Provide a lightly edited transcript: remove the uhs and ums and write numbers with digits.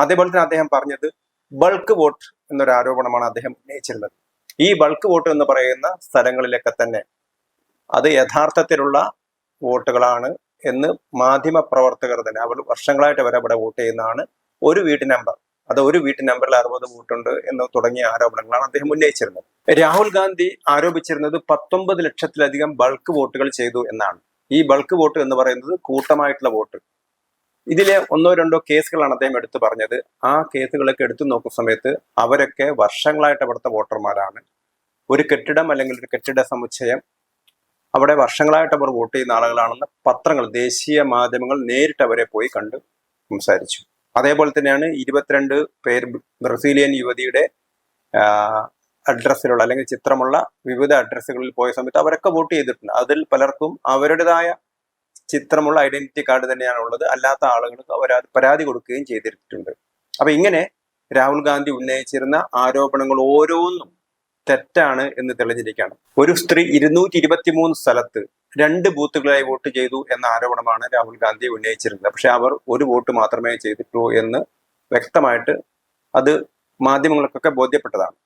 അതേപോലെ തന്നെ അദ്ദേഹം പറഞ്ഞത് ബൾക്ക് വോട്ട് എന്നൊരു ആരോപണമാണ് അദ്ദേഹം ഉന്നയിച്ചിരുന്നത്. ഈ ബൾക്ക് വോട്ട് എന്ന് പറയുന്ന സ്ഥലങ്ങളിലൊക്കെ തന്നെ അത് യഥാർത്ഥത്തിലുള്ള വോട്ടുകളാണ് എന്ന് മാധ്യമ പ്രവർത്തകർ തന്നെ അവർ വർഷങ്ങളായിട്ട് അവരെ അവിടെ വോട്ട് ചെയ്യുന്നതാണ്. ഒരു വീട്ട് നമ്പർ, അത് ഒരു വീട്ട് നമ്പറിൽ 60 വോട്ടുണ്ട് എന്ന് തുടങ്ങിയ ആരോപണങ്ങളാണ് അദ്ദേഹം ഉന്നയിച്ചിരുന്നത്. രാഹുൽ ഗാന്ധി ആരോപിച്ചിരുന്നത് 19 ലക്ഷത്തിലധികം ബൾക്ക് വോട്ടുകൾ ചെയ്തു എന്നാണ്. ഈ ബൾക്ക് വോട്ട് എന്ന് പറയുന്നത് കൂട്ടമായിട്ടുള്ള വോട്ട്. ഇതിലെ 1-2 കേസുകളാണ് അദ്ദേഹം എടുത്തു പറഞ്ഞത്. ആ കേസുകളൊക്കെ എടുത്തു നോക്കുന്ന സമയത്ത് അവരൊക്കെ വർഷങ്ങളായിട്ട് അവിടുത്തെ വോട്ടർമാരാണ്. ഒരു കെട്ടിടം അല്ലെങ്കിൽ ഒരു കെട്ടിട സമുച്ചയം അവിടെ വർഷങ്ങളായിട്ട് അവർ വോട്ട് ചെയ്യുന്ന ആളുകളാണെന്ന് പത്രങ്ങൾ, ദേശീയ മാധ്യമങ്ങൾ നേരിട്ട് അവരെ പോയി കണ്ട് സംസാരിച്ചു. അതേപോലെ തന്നെയാണ് 22 പേര് ബ്രസീലിയൻ യുവതിയുടെ അഡ്രസ്സിലുള്ള അല്ലെങ്കിൽ ചിത്രമുള്ള വിവിധ അഡ്രസ്സുകളിൽ പോയ സമയത്ത് അവരൊക്കെ വോട്ട് ചെയ്തിട്ടുണ്ട്. അതിൽ പലർക്കും അവരുടേതായ ചിത്രമുള്ള ഐഡന്റിറ്റി കാർഡ് തന്നെയാണ് ഉള്ളത്. അല്ലാത്ത ആളുകൾക്ക് അവർ പരാതി കൊടുക്കുകയും ചെയ്തിട്ടുണ്ട്. അപ്പൊ ഇങ്ങനെ രാഹുൽ ഗാന്ധി ഉന്നയിച്ചിരുന്ന ആരോപണങ്ങൾ ഓരോന്നും തെറ്റാണ് എന്ന് തെളിഞ്ഞിരിക്കുകയാണ്. ഒരു സ്ത്രീ 223 സ്ഥലത്ത് 2 ബൂത്തുകളായി വോട്ട് ചെയ്തു എന്ന ആരോപണമാണ് രാഹുൽ ഗാന്ധി ഉന്നയിച്ചിരുന്നത്. പക്ഷെ അവർ ഒരു വോട്ട് മാത്രമേ ചെയ്തിട്ടുള്ളൂ എന്ന് വ്യക്തമായിട്ട് അത് മാധ്യമങ്ങൾക്കൊക്കെ ബോധ്യപ്പെട്ടതാണ്.